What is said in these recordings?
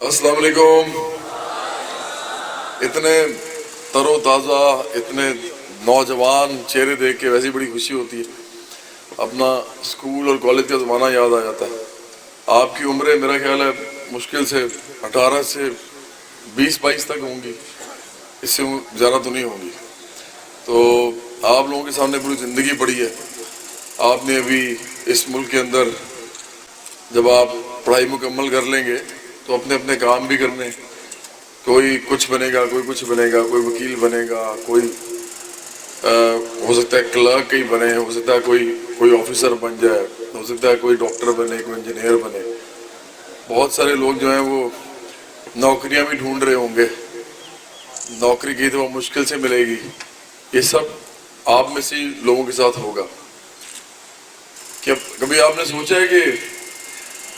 السلام علیکم. اتنے تر و تازہ، اتنے نوجوان چہرے دیکھ کے ویسی بڑی خوشی ہوتی ہے. اپنا اسکول اور کالج کا زمانہ یاد آ جاتا ہے. آپ کی عمریں میرا خیال ہے مشکل سے 18 سے 20-22 تک ہوں گی، اس سے زیادہ تو نہیں ہوں گی. تو آپ لوگوں کے سامنے پوری زندگی پڑی ہے. آپ نے ابھی اس ملک کے اندر جب آپ پڑھائی مکمل کر لیں گے تو اپنے اپنے کام بھی کرنے. کوئی کچھ بنے گا، کوئی کچھ بنے گا، کوئی وکیل بنے گا، کوئی ہو سکتا ہے کلرک ہی بنے، ہو سکتا ہے کوئی آفیسر بن جائے، ہو سکتا ہے کوئی ڈاکٹر بنے، کوئی انجینئر بنے. بہت سارے لوگ جو ہیں وہ نوکریاں بھی ڈھونڈ رہے ہوں گے. نوکری کی تو وہ مشکل سے ملے گی. یہ سب آپ میں سے لوگوں کے ساتھ ہوگا. کہ کبھی آپ نے سوچا ہے کہ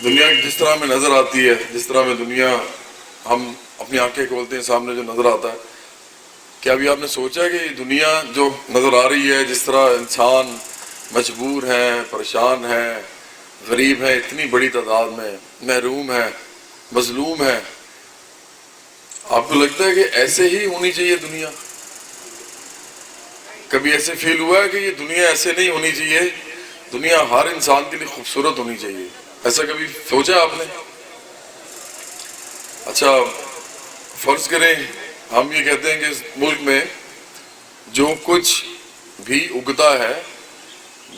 دنیا جس طرح میں نظر آتی ہے، جس طرح میں دنیا ہم اپنی آنکھیں کھولتے ہیں سامنے جو نظر آتا ہے، کیا ابھی آپ نے سوچا ہے کہ یہ دنیا جو نظر آ رہی ہے، جس طرح انسان مجبور ہیں، پریشان ہیں، غریب ہیں اتنی بڑی تعداد میں، محروم ہیں، مظلوم ہیں، آپ کو لگتا ہے کہ ایسے ہی ہونی چاہیے دنیا؟ کبھی ایسے فیل ہوا ہے کہ یہ دنیا ایسے نہیں ہونی چاہیے، دنیا ہر انسان کے لیے خوبصورت ہونی چاہیے؟ ایسا کبھی سوچا آپ نے؟ اچھا فرض کریں ہم یہ کہتے ہیں کہ اس ملک میں جو کچھ بھی اگتا ہے،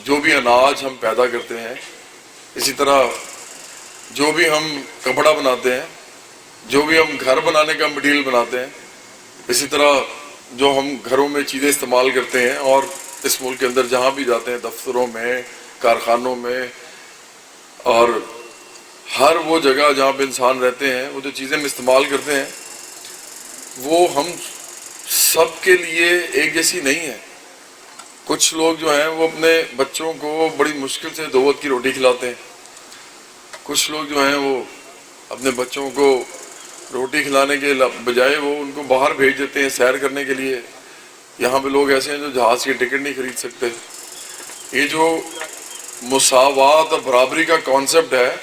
جو بھی اناج ہم پیدا کرتے ہیں، اسی طرح جو بھی ہم کپڑا بناتے ہیں، جو بھی ہم گھر بنانے کا مٹیریل بناتے ہیں، اسی طرح جو ہم گھروں میں چیزیں استعمال کرتے ہیں، اور اس ملک کے اندر جہاں بھی جاتے ہیں، دفتروں میں، کارخانوں میں، اور ہر وہ جگہ جہاں پہ انسان رہتے ہیں، وہ جو چیزیں ہم استعمال کرتے ہیں وہ ہم سب کے لیے ایک جیسی نہیں ہے. کچھ لوگ جو ہیں وہ اپنے بچوں کو بڑی مشکل سے 2 وقت کی روٹی کھلاتے ہیں. کچھ لوگ جو ہیں وہ اپنے بچوں کو روٹی کھلانے کے بجائے وہ ان کو باہر بھیج دیتے ہیں سیر کرنے کے لیے. یہاں پہ لوگ ایسے ہیں جو جہاز کی ٹکٹ نہیں خرید سکتے. یہ جو مساوات اور برابری کا کانسیپٹ ہے،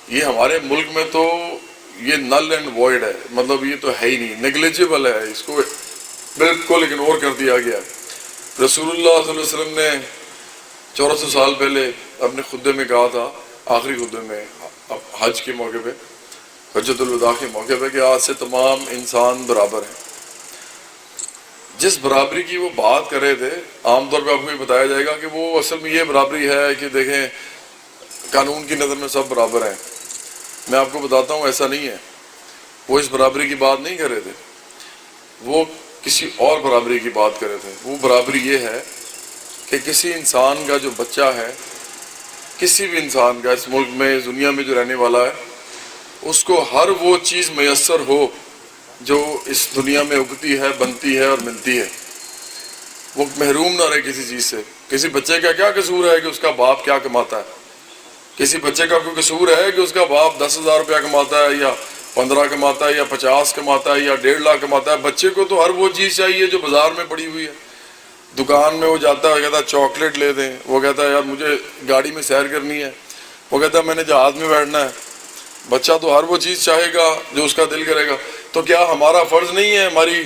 یہ ہمارے ملک میں تو یہ نل اینڈ وائڈ ہے. مطلب یہ تو ہے ہی نہیں، نیگلیجیبل ہے، اس کو بالکل اگنور کر دیا گیا. رسول اللہ صلی اللہ علیہ وسلم نے 1400 سال پہلے اپنے خطبے میں کہا تھا، آخری خطبے میں حج کے موقع پہ، حجۃ الوداع کے موقع پہ، کہ آج سے تمام انسان برابر ہیں. جس برابری کی وہ بات کر رہے تھے، عام طور پہ آپ کو یہ بتایا جائے گا کہ وہ اصل میں یہ برابری ہے کہ دیکھیں قانون کی نظر میں سب برابر ہیں. میں آپ کو بتاتا ہوں ایسا نہیں ہے. وہ اس برابری کی بات نہیں کر رہے تھے، وہ کسی اور برابری کی بات کر رہے تھے. وہ برابری یہ ہے کہ کسی انسان کا جو بچہ ہے، کسی بھی انسان کا اس ملک میں، اس دنیا میں جو رہنے والا ہے، اس کو ہر وہ چیز میسر ہو جو اس دنیا میں اگتی ہے، بنتی ہے اور ملتی ہے. وہ محروم نہ رہے کسی چیز سے. کسی بچے کا کیا قصور ہے کہ اس کا باپ کیا کماتا ہے؟ کسی بچے کا کوئی قصور ہے کہ اس کا باپ 10,000 روپیہ کماتا ہے، یا 15 کماتا ہے، یا 50 کماتا ہے، یا 1.5 لاکھ کماتا ہے؟ بچے کو تو ہر وہ چیز چاہیے جو بازار میں پڑی ہوئی ہے. دکان میں وہ جاتا ہے، کہتا ہے چاکلیٹ لے دیں. وہ کہتا ہے یار مجھے گاڑی میں سیر کرنی ہے. وہ کہتا ہے میں نے جہاز میں بیٹھنا ہے. بچہ تو ہر وہ چیز چاہے گا جو اس کا دل کرے گا. تو کیا ہمارا فرض نہیں ہے، ہماری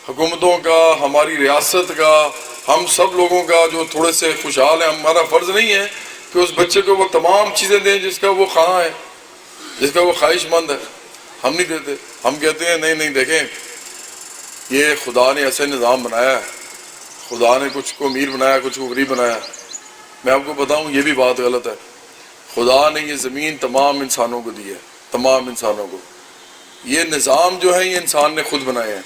حکومتوں کا، ہماری ریاست کا، ہم سب لوگوں کا جو تھوڑے سے خوشحال ہیں، ہمارا فرض نہیں ہے کہ اس بچے کو وہ تمام چیزیں دیں جس کا وہ خواہاں ہے، جس کا وہ خواہش مند ہے؟ ہم نہیں دیتے. ہم کہتے ہیں نہیں دیکھیں یہ خدا نے ایسے نظام بنایا ہے، خدا نے کچھ کو امیر بنایا، کچھ کو غریب بنایا. میں آپ کو بتاؤں یہ بھی بات غلط ہے. خدا نے یہ زمین تمام انسانوں کو دی ہے، تمام انسانوں کو. یہ نظام جو ہے یہ انسان نے خود بنائے ہیں.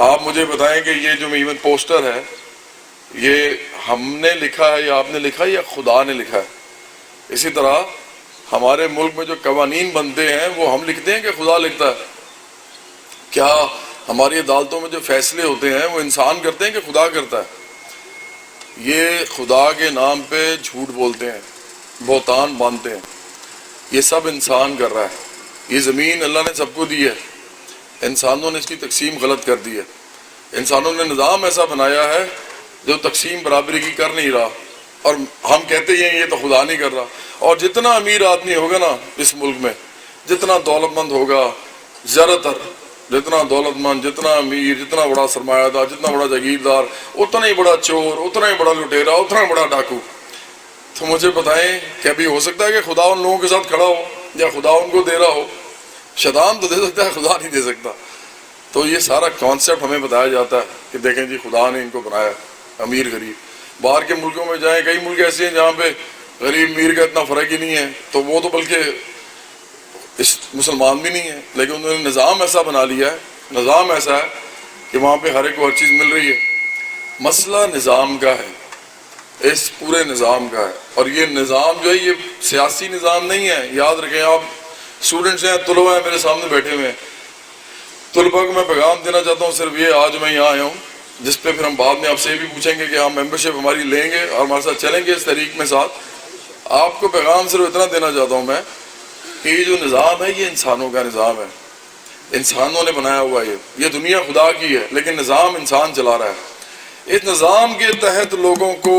آپ مجھے بتائیں کہ یہ جو ایون پوسٹر ہے، یہ ہم نے لکھا ہے یا آپ نے لکھا ہے یا خدا نے لکھا ہے؟ اسی طرح ہمارے ملک میں جو قوانین بنتے ہیں وہ ہم لکھتے ہیں کہ خدا لکھتا ہے؟ کیا ہماری عدالتوں میں جو فیصلے ہوتے ہیں وہ انسان کرتے ہیں کہ خدا کرتا ہے؟ یہ خدا کے نام پہ جھوٹ بولتے ہیں، بہتان باندھتے ہیں. یہ سب انسان کر رہا ہے. یہ زمین اللہ نے سب کو دی ہے، انسانوں نے اس کی تقسیم غلط کر دی ہے. انسانوں نے نظام ایسا بنایا ہے جو تقسیم برابری کی کر نہیں رہا، اور ہم کہتے ہیں یہ تو خدا نہیں کر رہا. اور جتنا امیر آدمی ہوگا نا اس ملک میں، جتنا دولت مند ہوگا، زیادہ تر جتنا دولت مند، جتنا امیر، جتنا بڑا سرمایہ دار، جتنا بڑا جاگیردار، اتنا ہی بڑا چور، اتنا ہی بڑا لٹیرا، اتنا ہی بڑا ڈاکو۔ تو مجھے بتائیں کہ ابھی ہو سکتا ہے کہ خدا ان لوگوں کے ساتھ کھڑا ہو یا خدا ان کو دے رہا ہو؟ شیطان تو دے سکتا ہے، خدا نہیں دے سکتا۔ تو یہ سارا کانسیپٹ ہمیں بتایا جاتا ہے کہ دیکھیں جی خدا نے ان کو بنایا امیر غریب۔ باہر کے ملکوں میں جائیں، کئی ملک ایسے ہیں جہاں پہ غریب امیر کا اتنا فرق ہی نہیں ہے، تو وہ تو بلکہ مسلمان بھی نہیں ہے، لیکن انہوں نے نظام ایسا بنا لیا ہے، نظام ایسا ہے کہ وہاں پہ ہر ایک کو ہر چیز مل رہی ہے۔ مسئلہ نظام کا ہے، اس پورے نظام کا ہے، اور یہ نظام جو ہے یہ سیاسی نظام نہیں ہے۔ یاد رکھیں، آپ اسٹوڈنٹس ہیں، طلبہ ہیں میرے سامنے بیٹھے ہوئے ہیں، طلبہ کو میں پیغام دینا چاہتا ہوں صرف یہ، آج میں یہاں آیا ہوں جس پہ پھر ہم بعد میں آپ سے یہ بھی پوچھیں گے کہ ہم ممبرشپ ہماری لیں گے اور ہمارے ساتھ چلیں گے اس تحریک میں ساتھ۔ آپ کو پیغام صرف اتنا دینا چاہتا ہوں میں کہ یہ جو نظام ہے یہ انسانوں کا نظام ہے، انسانوں نے بنایا ہوا ہے، یہ دنیا خدا کی ہے لیکن نظام انسان چلا رہا ہے۔ اس نظام کے تحت لوگوں کو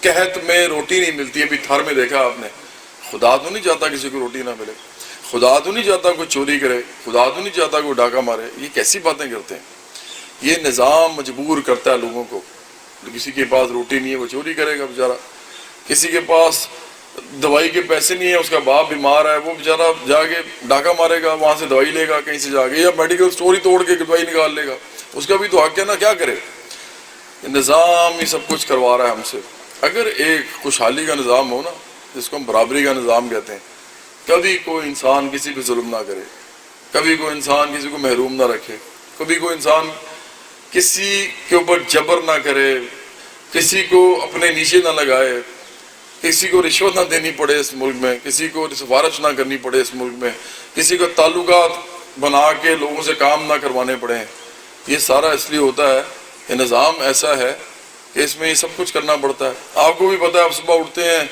قحط میں روٹی نہیں ملتی۔ ابھی تھر میں دیکھا آپ نے، خدا تو نہیں چاہتا کسی کو روٹی نہ ملے، خدا تو نہیں چاہتا کوئی چوری کرے، خدا تو نہیں چاہتا کوئی ڈاکہ مارے۔ یہ کیسی باتیں کرتے ہیں؟ یہ نظام مجبور کرتا ہے لوگوں کو۔ کسی کے پاس روٹی نہیں ہے وہ چوری کرے گا بیچارہ، کسی کے پاس دوائی کے پیسے نہیں ہے، اس کا باپ بیمار ہے، وہ بیچارہ جا کے ڈاکہ مارے گا، وہاں سے دوائی لے گا کہیں سے جا کے، یا میڈیکل اسٹور ہی توڑ کے دوائی نکال لے گا، اس کا بھی تو حق ہے نا، کیا کرے؟ نظام ہی سب کچھ کروا رہا ہے ہم سے۔ اگر ایک خوشحالی کا نظام ہو نا، جس کو ہم برابری کا نظام کہتے ہیں، کبھی کوئی انسان کسی پہ ظلم نہ کرے، کبھی کوئی انسان کسی کو محروم نہ رکھے، کبھی کوئی انسان کسی کے اوپر جبر نہ کرے، کسی کو اپنے نیچے نہ لگائے، کسی کو رشوت نہ دینی پڑے اس ملک میں، کسی کو سفارش نہ کرنی پڑے اس ملک میں، کسی کو تعلقات بنا کے لوگوں سے کام نہ کروانے پڑیں۔ یہ سارا اس لیے ہوتا ہے، یہ نظام ایسا ہے کہ اس میں یہ سب کچھ کرنا پڑتا ہے۔ آپ کو بھی پتہ ہے، آپ صبح اٹھتے ہیں،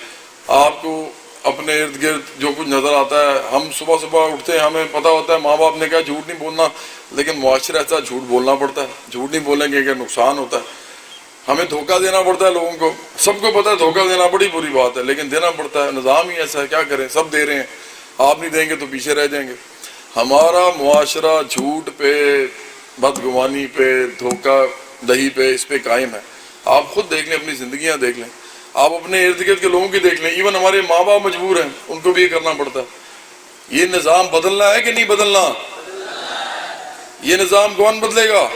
آپ کو اپنے ارد گرد جو کچھ نظر آتا ہے، ہم صبح صبح اٹھتے ہیں، ہمیں پتہ ہوتا ہے ماں باپ نے کہا جھوٹ نہیں بولنا، لیکن معاشرہ ایسا جھوٹ بولنا پڑتا ہے، جھوٹ نہیں بولیں گے کہ نقصان ہوتا ہے، ہمیں دھوکہ دینا پڑتا ہے لوگوں کو، سب کو پتہ ہے دھوکہ دینا بڑی بری بات ہے لیکن دینا پڑتا ہے، نظام ہی ایسا ہے، کیا کریں، سب دے رہے ہیں، آپ نہیں دیں گے تو پیچھے رہ جائیں گے۔ ہمارا معاشرہ جھوٹ پہ، بدگمانی پہ، دھوکہ دہی پہ، اس پہ قائم ہے۔ آپ خود دیکھ لیں، اپنی زندگیاں دیکھ لیں، آپ اپنے ارد گرد کے لوگوں کی دیکھ لیں، ایون ہمارے ماں باپ مجبور ہیں، ان کو بھی یہ کرنا پڑتا ہے۔ یہ نظام بدلنا ہے کہ نہیں بدلنا؟ یہ نظام کون بدلے گا؟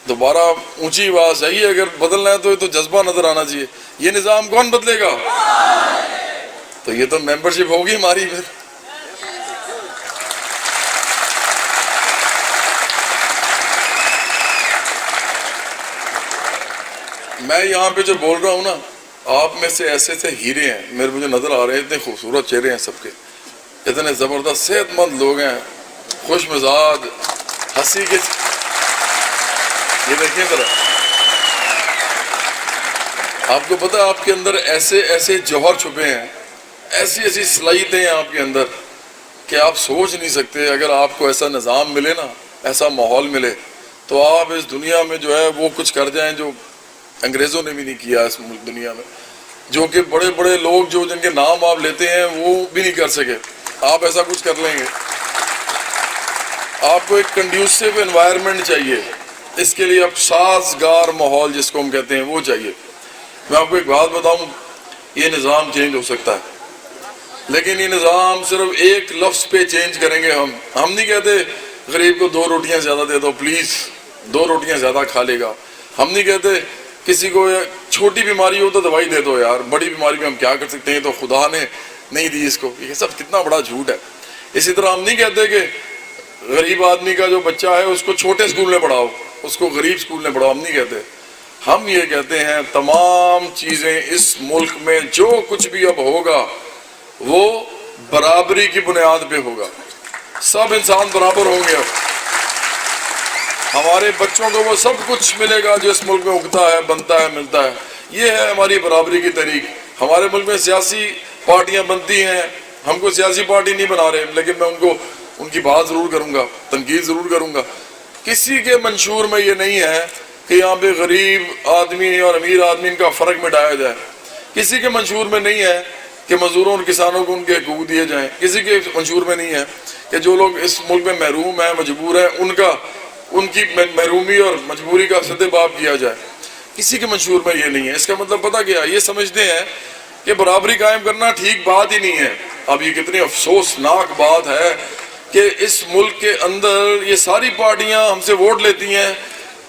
دوبارہ اونچی آواز چاہیے، اگر بدلنا ہے تو جذبہ نظر آنا چاہیے۔ یہ نظام کون بدلے گا؟ تو یہ تو ممبرشپ ہوگی ہماری پھر۔ میں یہاں پہ جو بول رہا ہوں نا، آپ میں سے ایسے ایسے ہیرے ہیں، مجھے نظر آ رہے ہیں، اتنے خوبصورت چہرے ہیں سب کے، اتنے زبردست صحت مند لوگ ہیں، خوش مزاج، ہنسی کے، یہ دیکھیں ذرا، آپ کو پتہ ہے آپ کے اندر ایسے ایسے جوہر چھپے ہیں، ایسی ایسی صلاحیتیں ہیں آپ کے اندر کہ آپ سوچ نہیں سکتے۔ اگر آپ کو ایسا نظام ملے نا، ایسا ماحول ملے، تو آپ اس دنیا میں جو ہے وہ کچھ کر جائیں جو انگریزوں نے بھی نہیں کیا اس دنیا میں، جو کہ بڑے بڑے لوگ جو جن کے نام آپ لیتے ہیں وہ بھی نہیں کر سکے، آپ ایسا کچھ کر لیں گے۔ آپ کو ایک کنڈیوسو انوائرمنٹ چاہیے، اس کے لیے اب سازگار ماحول جس کو ہم کہتے ہیں وہ چاہیے۔ میں آپ کو ایک بات بتاؤں، یہ نظام چینج ہو سکتا ہے، لیکن یہ نظام صرف ایک لفظ پہ چینج کریں گے ہم نہیں کہتے غریب کو 2 روٹیاں زیادہ دے دو پلیز، 2 روٹیاں زیادہ کھا لے گا، ہم نہیں کہتے کسی کو چھوٹی بیماری ہو تو دوائی دے دو یار، بڑی بیماری میں ہم کیا کر سکتے ہیں، تو خدا نے نہیں دی اس کو، یہ سب کتنا بڑا جھوٹ ہے۔ اسی طرح ہم نہیں کہتے کہ غریب آدمی کا جو بچہ ہے اس کو چھوٹے اسکول میں پڑھاؤ، اس کو غریب اسکول میں پڑھاؤ، ہم نہیں کہتے۔ ہم یہ کہتے ہیں تمام چیزیں اس ملک میں جو کچھ بھی اب ہوگا وہ برابری کی بنیاد پہ ہوگا، سب انسان برابر ہوں گے۔ اب ہمارے بچوں کو وہ سب کچھ ملے گا جو اس ملک میں اگتا ہے، بنتا ہے، ملتا ہے۔ یہ ہے ہماری برابری کی تحریک۔ ہمارے ملک میں سیاسی پارٹیاں بنتی ہیں، ہم کو سیاسی پارٹی نہیں بنا رہے، لیکن میں ان کی بات ضرور کروں گا، تنقید ضرور کروں گا۔ کسی کے منشور میں یہ نہیں ہے کہ یہاں پہ غریب آدمی اور امیر آدمی ان کا فرق مٹایا جائے، کسی کے منشور میں نہیں ہے کہ مزدوروں اور کسانوں کو ان کے حقوق دیے جائیں. کسی کے منشور میں نہیں ہے کہ جو لوگ اس ملک میں محروم ہیں, مجبور ہیں, ان کی محرومی اور مجبوری کا سدباب کیا جائے. کسی کے منشور میں یہ نہیں ہے. اس کا مطلب پتہ کیا, یہ سمجھتے ہیں کہ برابری قائم کرنا ٹھیک بات ہی نہیں ہے. اب یہ کتنی افسوسناک بات ہے کہ اس ملک کے اندر یہ ساری پارٹیاں ہم سے ووٹ لیتی ہیں,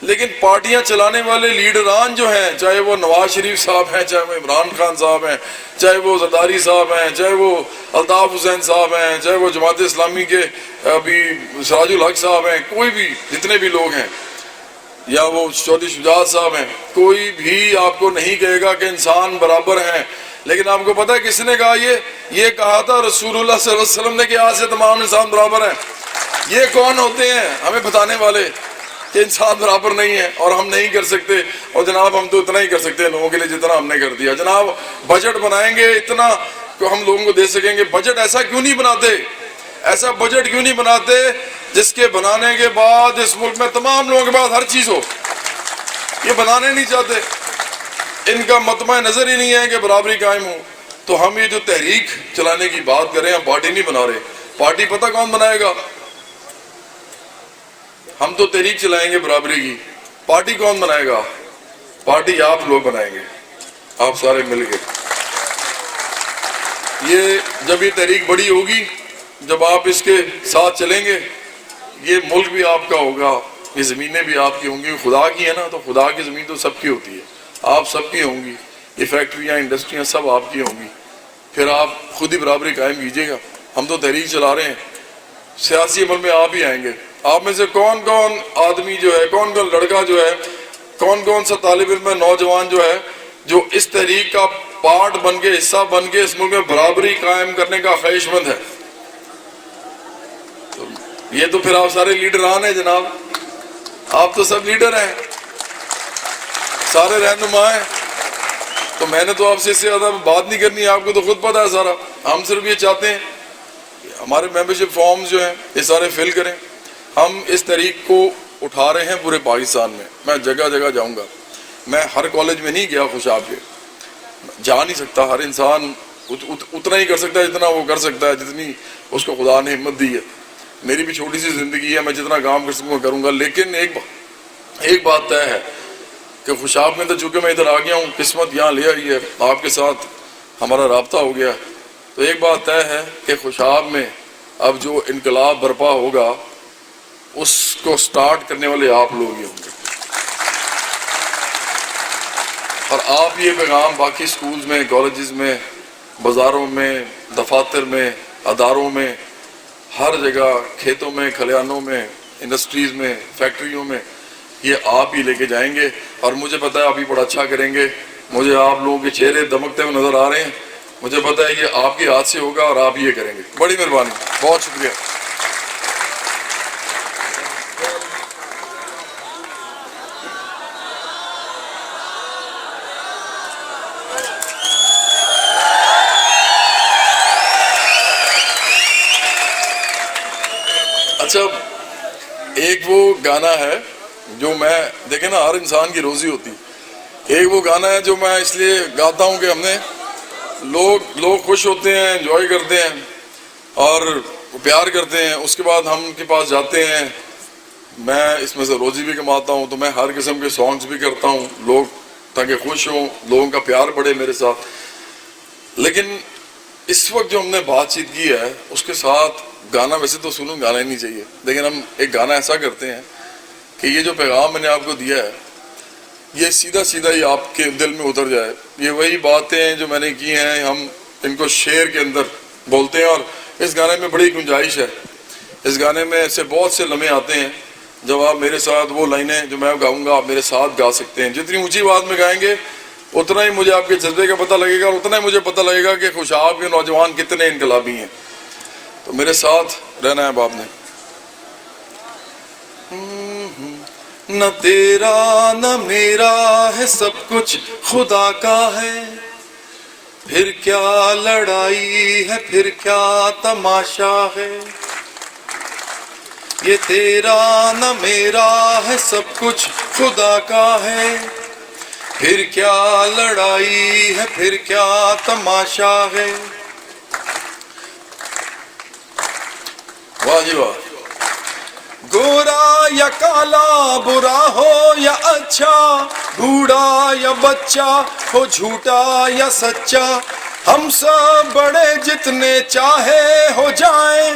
لیکن پارٹیاں چلانے والے لیڈران جو ہیں, چاہے وہ نواز شریف صاحب ہیں, چاہے وہ عمران خان صاحب ہیں, چاہے وہ زرداری صاحب ہیں, چاہے وہ الطاف حسین صاحب ہیں, چاہے وہ جماعت اسلامی کے ابھی سراج الحق صاحب ہیں, کوئی بھی جتنے بھی لوگ ہیں, یا وہ چودھری شجاعت صاحب ہیں, کوئی بھی آپ کو نہیں کہے گا کہ انسان برابر ہیں. لیکن آپ کو پتہ ہے کس نے کہا یہ کہا تھا رسول اللہ صلی اللہ علیہ وسلم نے کہ آج سے تمام انسان برابر ہیں. یہ کون ہوتے ہیں ہمیں بتانے والے کہ انسان برابر نہیں ہے اور ہم نہیں کر سکتے؟ اور جناب ہم تو اتنا ہی کر سکتے ہیں لوگوں کے لیے جتنا ہم نے کر دیا. جناب بجٹ بنائیں گے اتنا کہ ہم لوگوں کو دے سکیں گے. بجٹ ایسا کیوں نہیں بناتے, ایسا بجٹ کیوں نہیں بناتے جس کے بنانے کے بعد اس ملک میں تمام لوگوں کے پاس ہر چیز ہو؟ یہ بنانے نہیں چاہتے. ان کا مطمع نظر ہی نہیں ہے کہ برابری قائم ہو. تو ہم یہ جو تحریک چلانے کی بات کریں, ہم پارٹی نہیں بنا رہے. پارٹی پتہ کون بنائے گا؟ ہم تو تحریک چلائیں گے برابری کی. پارٹی کون بنائے گا؟ پارٹی آپ لوگ بنائیں گے, آپ سارے مل کے. یہ جب یہ تحریک بڑی ہوگی, جب آپ اس کے ساتھ چلیں گے, یہ ملک بھی آپ کا ہوگا, یہ زمینیں بھی آپ کی ہوں گی. خدا کی ہے نا, تو خدا کی زمین تو سب کی ہوتی ہے, آپ سب کی ہوں گی. یہ فیکٹریاں, انڈسٹریاں سب آپ کی ہوں گی. پھر آپ خود ہی برابری قائم کیجیے گا. ہم تو تحریک چلا رہے ہیں, سیاسی عمل میں آپ ہی آئیں گے. آپ میں سے کون کون آدمی جو ہے, کون کون لڑکا جو ہے, کون کون سا طالب علم نوجوان جو ہے جو اس تحریک کا پارٹ بن کے, حصہ بن کے اس ملک میں برابری قائم کرنے کا خواہش مند ہے؟ یہ تو پھر آپ سارے لیڈران ہیں جناب, آپ تو سب لیڈر ہیں, سارے رہنما ہیں. تو میں نے تو آپ سے اس سے زیادہ بات نہیں کرنی, آپ کو تو خود پتہ ہے سارا. ہم صرف یہ چاہتے ہیں ہمارے ممبرشپ فارمز جو ہیں یہ سارے فل کریں. ہم اس تحریک کو اٹھا رہے ہیں پورے پاکستان میں. میں جگہ جگہ جاؤں گا. میں ہر کالج میں نہیں گیا خوشاب کے, جا نہیں سکتا. ہر انسان اتنا ہی کر سکتا ہے جتنا وہ کر سکتا ہے, جتنی اس کو خدا نے ہمت دی ہے. میری بھی چھوٹی سی زندگی ہے, میں جتنا کام کر سکوں کروں گا. لیکن ایک بات طے ہے کہ خوشاب میں تو چونکہ میں ادھر آ گیا ہوں, قسمت یہاں لے آئی ہے, آپ کے ساتھ ہمارا رابطہ ہو گیا. تو ایک بات طے ہے کہ خوشاب میں اب جو انقلاب برپا ہوگا اس کو سٹارٹ کرنے والے آپ لوگ ہی ہوں گے. اور آپ یہ پیغام باقی سکولز میں, کالجز میں, بازاروں میں, دفاتر میں, اداروں میں, ہر جگہ, کھیتوں میں, کھلیانوں میں, انڈسٹریز میں, فیکٹریوں میں, یہ آپ ہی لے کے جائیں گے. اور مجھے پتہ ہے آپ ہی بڑا اچھا کریں گے. مجھے آپ لوگوں کے چہرے دمکتے ہوئے نظر آ رہے ہیں. مجھے پتہ ہے یہ آپ کے ہاتھ سے ہوگا اور آپ یہ کریں گے. بڑی مہربانی, بہت شکریہ. اچھا, ایک وہ گانا ہے جو میں, دیکھیں نا ہر انسان کی روزی ہوتی. ایک وہ گانا ہے جو میں اس لیے گاتا ہوں کہ ہم نے لوگ خوش ہوتے ہیں, انجوائے کرتے ہیں اور پیار کرتے ہیں. اس کے بعد ہم ان کے پاس جاتے ہیں, میں اس میں سے روزی بھی کماتا ہوں. تو میں ہر قسم کے سانگز بھی کرتا ہوں, لوگ تاکہ خوش ہوں, لوگوں کا پیار بڑھے میرے ساتھ. لیکن اس وقت جو ہم نے بات چیت کی ہے اس کے ساتھ گانا, ویسے تو سنوں گانا ہی نہیں چاہیے, لیکن ہم ایک گانا ایسا کرتے ہیں کہ یہ جو پیغام میں نے آپ کو دیا ہے یہ سیدھا سیدھا ہی آپ کے دل میں اتر جائے. یہ وہی باتیں جو میں نے کی ہیں ہم ان کو شعر کے اندر بولتے ہیں. اور اس گانے میں بڑی گنجائش ہے. اس گانے میں ایسے بہت سے لمحے آتے ہیں جب آپ میرے ساتھ وہ لائنیں جو میں گاؤں گا آپ میرے ساتھ گا سکتے ہیں. جتنی اونچی آواز میں گائیں گے اتنا ہی مجھے آپ کے جذبے کا پتہ لگے گا, اور اتنا ہی مجھے پتہ لگے گا کہ خوشاب کے نوجوان کتنے انقلابی ہیں. تو میرے ساتھ رہنا ہے اب آپ نے. نہ تیرا نہ میرا ہے سب کچھ خدا کا ہے, پھر کیا لڑائی ہے پھر کیا تماشا ہے. یہ تیرا نہ میرا ہے سب کچھ خدا کا ہے, پھر کیا لڑائی ہے، پھر کیا تماشا ہے. واہ جی واہ. گورا یا کالا، برا ہو یا اچھا، بوڑھا یا بچہ ہو، جھوٹا یا سچا، ہم سب بڑے جتنے چاہے ہو جائیں،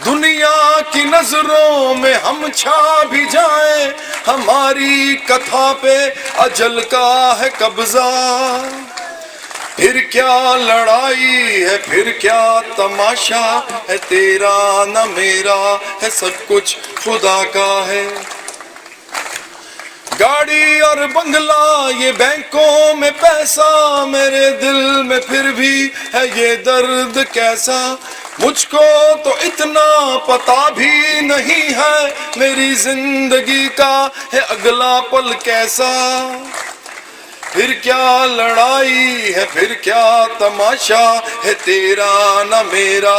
دنیا کی نظروں میں ہم چھا بھی جائیں، ہماری کتھا پہ اجل کا ہے قبضہ. پھر کیا لڑائی ہے، پھر کیا تماشا ہے، تیرا نہ میرا ہے، سب کچھ خدا کا ہے. گاڑی اور بنگلہ، یہ بینکوں میں پیسہ، میرے دل میں پھر بھی ہے یہ درد کیسا. مجھ کو تو اتنا پتا بھی نہیں ہے، میری زندگی کا ہے اگلا پل کیسا. پھر کیا لڑائی ہے، پھر کیا تماشا ہے، تیرا نہ میرا.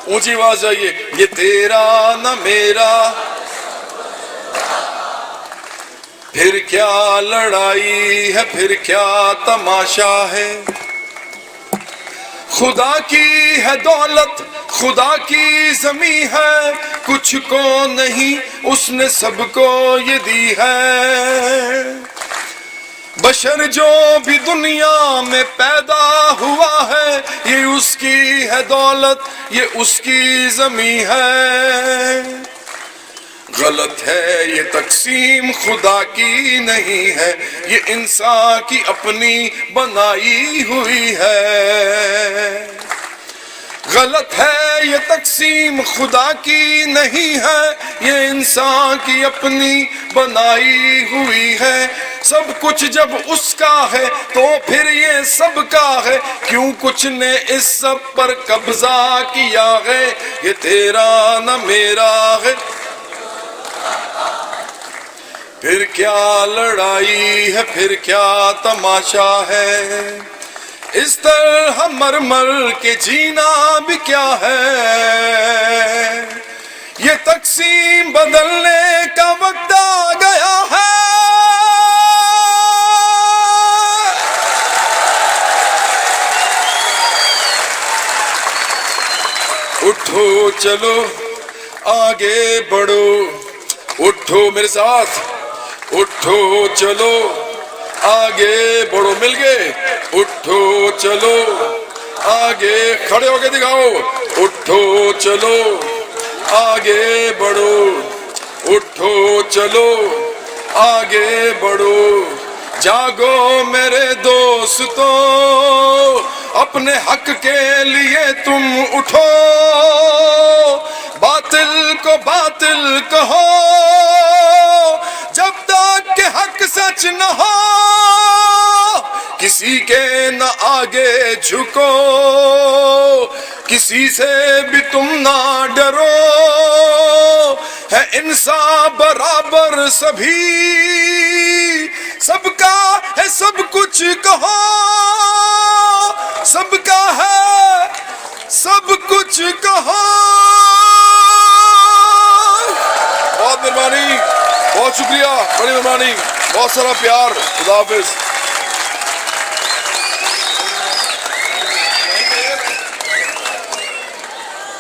اونچی آواز آئیے، یہ تیرا نہ میرا. پھر کیا لڑائی ہے، پھر کیا تماشا ہے. خدا کی ہے دولت، خدا کی زمیں ہے، کچھ کو نہیں اس نے سب کو یہ دی ہے. بشر جو بھی دنیا میں پیدا ہوا ہے، یہ اس کی ہے دولت، یہ اس کی زمیں ہے. غلط ہے یہ تقسیم خدا کی نہیں ہے، یہ انسان کی اپنی بنائی ہوئی ہے. غلط ہے یہ تقسیم خدا کی نہیں ہے، یہ انسان کی اپنی بنائی ہوئی ہے. سب کچھ جب اس کا ہے تو پھر یہ سب کا ہے، کیوں کچھ نے اس سب پر قبضہ کیا ہے. یہ تیرا نہ میرا ہے. پھر کیا لڑائی ہے، پھر کیا تماشا ہے. اس طرح مر مر کے جینا بھی کیا ہے، یہ تقسیم بدلنے کا وقت آ گیا ہے. اٹھو چلو آگے بڑھو، اٹھو میرے ساتھ، اٹھو چلو آگے بڑھو. مل گئے. اٹھو چلو آگے، کھڑے ہو کے دکھاؤ. اٹھو چلو آگے بڑھو، اٹھو چلو آگے بڑھو. جاگو میرے دوستو، اپنے حق کے لیے تم اٹھو. باطل کو باطل کہو، جب تک کہ حق سچ نہ ہو. کسی کے نہ آگے جھکو، کسی سے بھی تم نہ ڈرو. ہے انسان برابر سبھی، سب کا ہے سب کچھ کہو. سب کا ہے سب کچھ کہو. بہت مہربانی، بہت شکریہ، بڑی مہربانی، بہت سارا پیار. خدا حافظ.